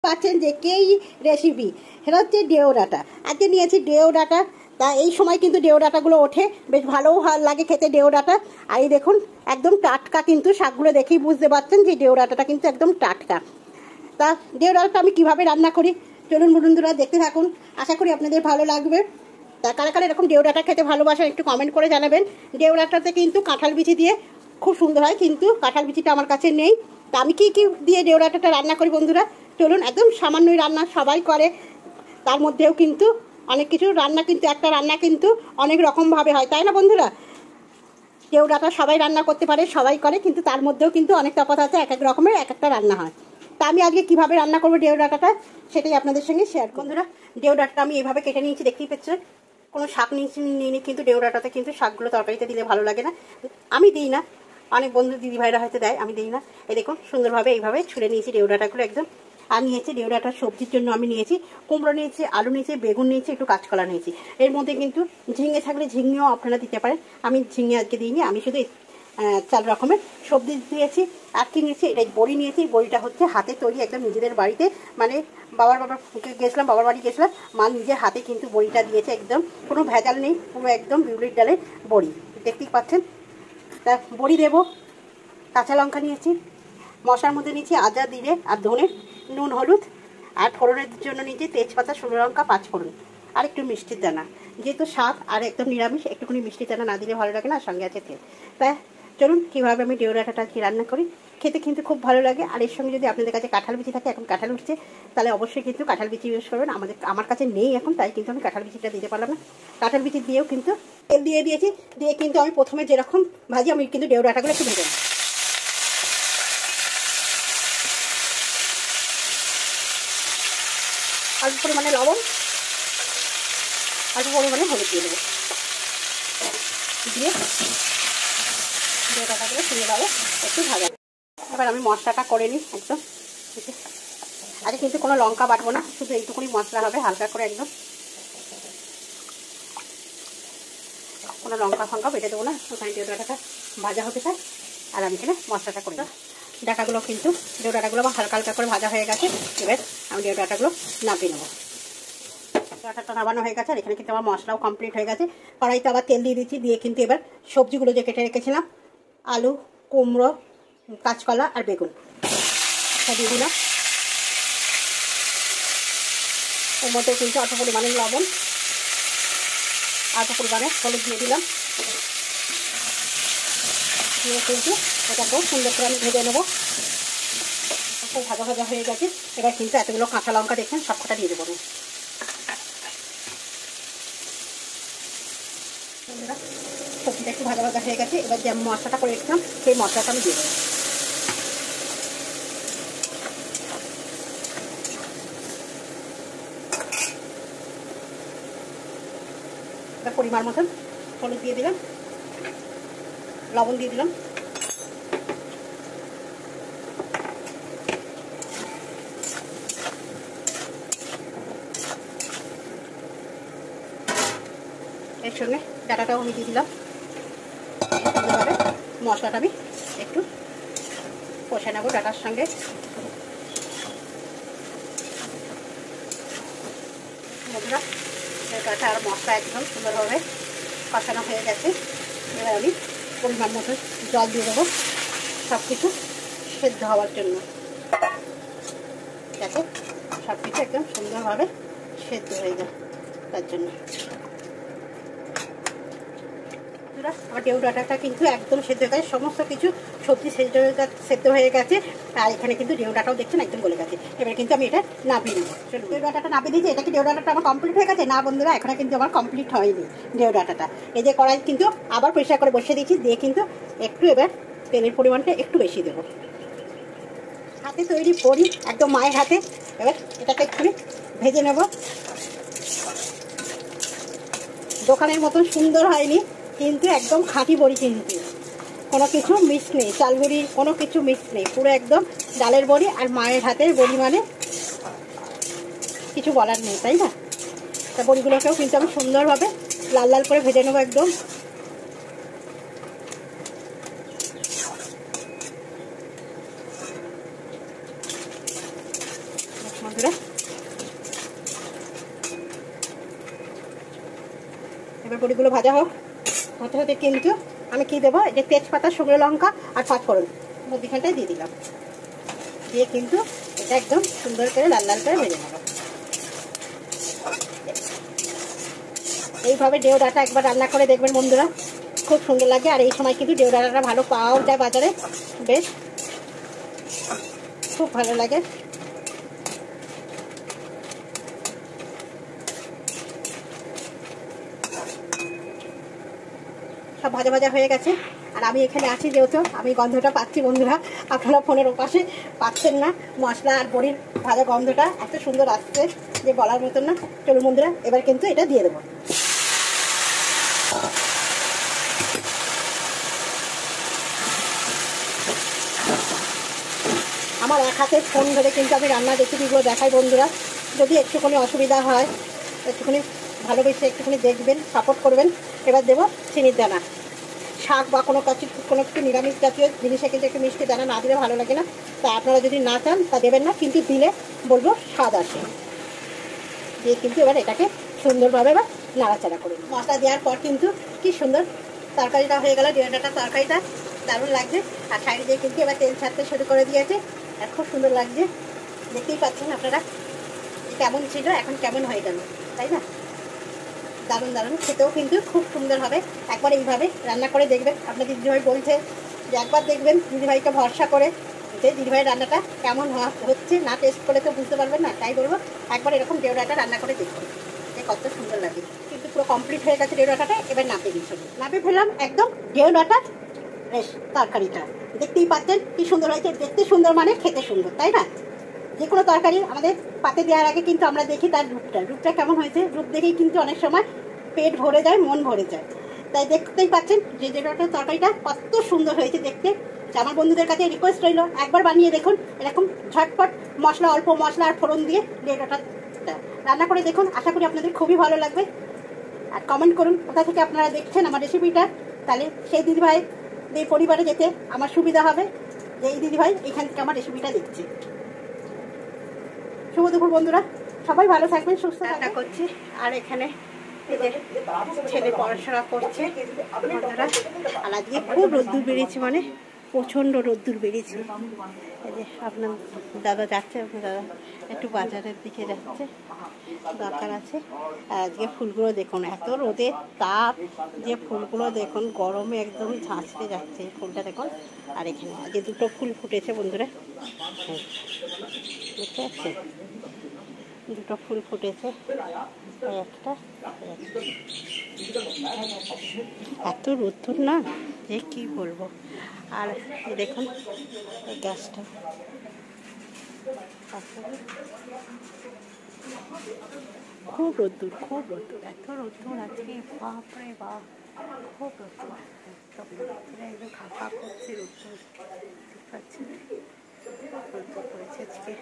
পাচ্ছেন যে কেই রেসিপি, সেটা হচ্ছে ডেও ডাঁটা। আজকে নিয়েছি ডেও ডাঁটা। তা এই সময় কিন্তু ডেও ডাঁটাগুলো ওঠে, বেশ ভালোও লাগে খেতে ডেও ডাঁটা। আর এই দেখুন একদম টাটকা, কিন্তু শাকগুলো দেখেই বুঝতে পারছেন যে ডেও ডাঁটাটা কিন্তু একদম টাটকা। তা ডেও ডাঁটাটা আমি কীভাবে রান্না করি চলুন বন্ধুরা দেখতে থাকুন, আশা করি আপনাদের ভালো লাগবে। তা কারা কারা এরকম ডেও ডাঁটা খেতে ভালোবাসেন একটু কমেন্ট করে জানাবেন। ডেও ডাঁটাতে কিন্তু কাঁঠাল বিচি দিয়ে খুব সুন্দর হয়, কিন্তু কাঁঠাল বিচিটা আমার কাছে নেই। তা আমি কী কী দিয়ে ডেও ডাঁটাটা রান্না করি বন্ধুরা চলুন, একদম সামান্যই রান্না সবাই করে, তার মধ্যেও কিন্তু অনেক কিছু রান্না, কিন্তু একটা রান্না কিন্তু অনেক রকমভাবে হয়, তাই না বন্ধুরা? ডেও ডাঁটা সবাই রান্না করতে পারে, সবাই করে, কিন্তু তার মধ্যেও কিন্তু অনেক তফাৎ আছে, এক এক রকমের এক একটা রান্না হয়। তা আমি আজকে কীভাবে রান্না করবো ডেও ডাঁটাটা সেটাই আপনাদের সঙ্গে শেয়ার। বন্ধুরা ডেও ডাঁটাটা আমি এইভাবে কেটে নিয়েছি, দেখতেই পাচ্ছেন। কোনো শাক নিয়ে কিন্তু ডেও ডাঁটাতে কিন্তু শাকগুলো তরকারিতে দিলে ভালো লাগে না, আমি দিই না, অনেক বন্ধু দিদিভাইরা হয়তো দেয়, আমি দিই না। এই দেখুন সুন্দরভাবে এইভাবে ছুলে নিয়েছি ডেও ডাঁটাগুলো একদম। আর নিয়েছি ডেও ডাঁটার সবজির জন্য আমি নিয়েছি কুমড়ো নিয়েছি, আলু নিয়েছি, বেগুন নিয়েছি, একটু কাঁচকলা নিয়েছি। এর মধ্যে কিন্তু ঝিঙে থাকলে ঝিঙেও আপনারা দিতে পারেন, আমি ঝিঙে আজকে দিইনি, আমি শুধু 4 রকমের সবজি দিয়েছি। আর কি নিয়েছি, এটা বড়ি নিয়েছি। বড়িটা হচ্ছে হাতে তৈরি, একদম নিজেদের বাড়িতে, মানে বাবার বাড়ি গেছিলাম, মা নিজের হাতে কিন্তু বড়িটা দিয়েছে, একদম কোনো ভেজাল নেই, পুরো একদম বিউলির ডালের বড়ি, দেখতেই পাচ্ছেন। তা বড়ি দেবো। কাঁচা লঙ্কা নিয়েছি, মশলার মধ্যে নিয়েছি আদা, জিরে আর ধনে, নুন, হলুদ, আর ফোড়নের জন্য নিয়েছি তেজপাতা, শুকনো লঙ্কা, 5 ফোড়ন, আর একটু মিষ্টির দানা। যেহেতু শাক আর একদম নিরামিষ, একটুখানি মিষ্টির দানা না দিলে ভালো লাগে না, সঙ্গে আছে তেল। তাই চলুন কীভাবে আমি ডেও ডাঁটাটা কি রান্না করি, খেতে কিন্তু খুব ভালো লাগে। আর এর সঙ্গে যদি আপনাদের কাছে কাঁঠাল বিচি থাকে, এখন কাঁঠাল উঠছে, তাহলে অবশ্যই কিন্তু কাঁঠাল বিচি ইউজ করবেন। আমার কাছে নেই এখন, তাই কিন্তু আমি কাঁঠাল বিচিটা দিতে পারলাম না। কাঁঠাল বিচি দিয়েও কিন্তু তেল দিয়ে দিয়েছি, দিয়ে কিন্তু আমি প্রথমে যেরকম ভাজি, আমি কিন্তু ডেও ডাঁটাগুলো একটু ভেজে নিই। অল্প পরিমাণে লবণ, অল্প পরিমাণে হলুদ দিয়ে দেবো, দিয়ে ডেও ডাঁটাগুলো তুলে দেবো, একটু ভাজা। এবার আমি মশলাটা করে নিই একদম। আজকে কিন্তু কোনো লঙ্কা বাটবো না, শুধু এইটুকুনি মশলা হবে, হালকা করে একদম, কোনো লঙ্কা ফঙ্কা বেটে দেবো না, ওখানে ডেও ডাঁটাটা ভাজা হতে চাই। আর আমি এখানে মশলাটা করে দেবো। ডাঁটাগুলো কিন্তু ডেও ডাঁটাগুলো হালকা হালকা করে ভাজা হয়ে গেছে, এবার আমি ডেও ডাঁটাগুলো নামিয়ে নেবো। ডাঁটাটা নামানো হয়ে গেছে, আর এখানে কিন্তু আমার মশলাও কমপ্লিট হয়ে গেছে। কড়াইতে আবার তেল দিয়ে দিচ্ছি, দিয়ে কিন্তু এবার সবজিগুলো যে কেটে রেখেছিলাম, আলু, কুমড়ো, কাঁচকলা আর বেগুন দিয়ে দিলাম। এর মধ্যে কিন্তু অল্প পরিমাণে লবণ, অল্প পরিমাণে হলুদ দিয়ে দিলাম, দিয়ে কিন্তু এটাকেও সুন্দর করে আমি ভেজে নেবো। খুব ভাজা ভাজা হয়ে গেছে, এবার কিন্তু এতগুলো কাঁচা লঙ্কা দেখেন সবকটা দিয়ে দেবো। সবজিটা একটু ভাজা ভাজা হয়ে গেছে, এবার যে আমি মশলাটা করে রেখেছিলাম সেই মশলাটা আমি দিয়ে দেবো। এবার পরিমাণ মতন হলুদ দিয়ে দিলাম, লবণ দিয়ে দিলাম, এর সঙ্গে ডাঁটাটাও আমি দিয়ে দিলাম। মশলাটা আমি একটু কষে নেবো ডাঁটার সঙ্গে। বন্ধুরা ডাঁটা আর মশলা একদম সুন্দরভাবে কষানো হয়ে গেছে, এবার আমি পরিমাণ মতো জল দিয়ে দেবো, সব কিছু সেদ্ধ হওয়ার জন্য, যাতে সব কিছু একদম সুন্দরভাবে সেদ্ধ হয়ে যায়, তার জন্য। আমার ডেউ ডাঁটাটা কিন্তু একদম সেদ্ধ হয়ে গেছে, সমস্ত কিছু সবজি সেদ্ধ হয়ে গেছে, আর এখানে কিন্তু ডেউ ডাঁটাও দেখছেন একদম গলে গেছে। এবার কিন্তু আমি এটা নামিয়ে নেবো। ডেউ ডাঁটাটা নামিয়ে দিয়েছি। এটা কি ডেউ ডাঁটাটা আমার কমপ্লিট হয়ে গেছে? না বন্ধুরা, এখনো কিন্তু আমার কমপ্লিট হয়নি ডেউ ডাঁটাটা। এই যে কড়াই কিন্তু আবার পরিষ্কার করে বসিয়ে দিয়েছি, দিয়ে কিন্তু একটু এবার তেলের পরিমাণটা একটু বেশি দেবো। হাতে তৈরি বড়ি, একদম মায়ের হাতে। এবার এটাকে একটু ভেজে নেব। দোকানের মতন সুন্দর হয়নি, কিন্তু একদম খাঁটি বড়ি, কিন্তু কোনো কিছু মিক্স নেই, চাল বড়ি কোনো কিছু মিক্স নেই, পুরো একদম ডালের বড়ি আর মায়ের হাতের বড়ি, মানে কিছু বলার নেই, তাই না? তা বড়িগুলোকেও কিন্তু আমি সুন্দরভাবে লাল লাল করে ভেজে নেবো একদম। বন্ধুরা। এবার বড়িগুলো ভাজা হোক, হতে হতে কিন্তু আমি কি দেবো, যে তেজপাতা, শুকনো লঙ্কা আর পাঁচফোড়ন মধ্যখানটায় দিয়ে দিলাম, দিয়ে কিন্তু এটা একদম সুন্দর করে লাল লাল করে ভেজে নেব। এইভাবে ডেউ ডাঁটা একবার রান্না করে দেখবেন বন্ধুরা, খুব সুন্দর লাগে। আর এই সময় কিন্তু ডেউ ডাঁটাটা ভালো পাওয়াও যায় বাজারে, বেশ খুব ভালো লাগে। সব ভাজা ভাজা হয়ে গেছে, আর আমি এখানে আছি যেহেতু আমি গন্ধটা পাচ্ছি বন্ধুরা, আপনারা ফোনের ওপাশে পাচ্ছেন না। মশলা আর বড়ির ভাজা গন্ধটা এত সুন্দর আসছে যে বলার মতন না। চলুন বন্ধুরা, এবার কিন্তু এটা দিয়ে দেবো। আমার এক হাতে ফোন ধরে কিন্তু আমি রান্নার রেসিপিগুলো দেখাই বন্ধুরা। যদি একটুখানি অসুবিধা হয়, একটুখানি ভালোবেসে একটুখানি দেখবেন, সাপোর্ট করবেন। এবার দেবো চিনির দানা। শাক বা কোনো কিছু নিরামিষ জাতীয় জিনিসে কিন্তু একটু মিষ্টি দানা না দিলে ভালো লাগে না, তা আপনারা যদি না চান তা দেবেন না, কিন্তু দিলে বলবো স্বাদ আসে। দিয়ে কিন্তু এবার এটাকে সুন্দরভাবে এবার নাড়াচাড়া করুন। মশলা দেওয়ার পর কিন্তু কি সুন্দর তরকারিটা হয়ে গেল, ডেউ ডাঁটার তরকারিটা দারুণ লাগছে। আর সাইড দিয়ে কিন্তু এবার তেল ছাড়তে শুরু করে দিয়েছে, আর খুব সুন্দর লাগছে। দেখতেই পাচ্ছেন আপনারা কেমন ছিল, এখন কেমন হয়ে গেল, তাই না? দারুণ দারুণ, খেতেও কিন্তু খুব সুন্দর হবে। একবার এইভাবে রান্না করে দেখবেন। আপনার দিদিভাই বলছে যে একবার দেখবেন, দিদিভাইকে ভরসা করে যে দিদিভাইয়ের রান্নাটা কেমন হচ্ছে, না টেস্ট করে তো বুঝতে পারবেন না। তাই বলবো একবার এরকম ডেউ ডাঁটা রান্না করে দেখুন, যে কত সুন্দর লাগে। কিন্তু পুরো কমপ্লিট হয়ে গেছে ডেউ ডাঁটাটা, এবার নাপে দিচ্ছি। নাপে ফেললাম একদম ডেউ ডাঁটার তরকারিটা। দেখতেই পাচ্ছেন কি সুন্দর হয়েছে, দেখতে সুন্দর মানে খেতে সুন্দর, তাই না? যে কোনো তরকারি আমাদের পাতে দেওয়ার আগে কিন্তু আমরা দেখি তার রূপটা কেমন হয়েছে। রূপ দেখেই কিন্তু অনেক সময় পেট ভরে যায়, মন ভরে যায়। তাই দেখতেই পাচ্ছেন যে তরকারিটা কত সুন্দর হয়েছে দেখতে। আমার বন্ধুদের কাছে রিকোয়েস্ট রইল, একবার বানিয়ে দেখুন এরকম ঝটপট মশলা, অল্প মশলা আর ফোড়ন দিয়ে ডেউ ডাঁটা রান্না করে দেখুন। আশা করি আপনাদের খুবই ভালো লাগবে। আর কমেন্ট করুন কোথা থেকে আপনারা দেখছেন আমার রেসিপিটা, তাহলে সেই দিদিভাই এই পরিবারে যেতে আমার সুবিধা হবে যে এই দিদিভাই এখান থেকে আমার রেসিপিটা দেখছে। শুভ দুপুর বন্ধুরা, সবাই ভালো থাকবেন, সুস্থ রান্না করছি। আর এখানে ছেলে পড়াশোনা করছে বন্ধুরা। আর আজকে খুব রোদ্দুর বেরিয়েছে, মানে প্রচণ্ড রোদ্দুর বেরিয়েছে। এই যে আপনার দাদা যাচ্ছে, আপনার দাদা একটু বাজারের দিকে যাচ্ছে, দরকার আছে। আর আজকে ফুলগুলো দেখুন, এত রোদে তাপ যে ফুলগুলো দেখুন গরমে একদম ঝাঁচতে যাচ্ছে। এই ফুলটা দেখুন। আর এখানে আজকে দুটো ফুল ফুটেছে বন্ধুরা, দেখতে পাচ্ছেন? দুটো ফুল ফুটেছে, একটা এত রোদ্দুর না যে কি বলবো। আর দেখুন এই গাছটা খুব রোদ্দুর, খুব রোদ্দুর, এত রোদ্দুর আজকে, বাপরে বাপ, খুব রোদ্দুর। একদম খাপা করছে রোদ্দুর, ঠিক পাচ্ছেন? রোদ্দুর পড়েছে আজকে।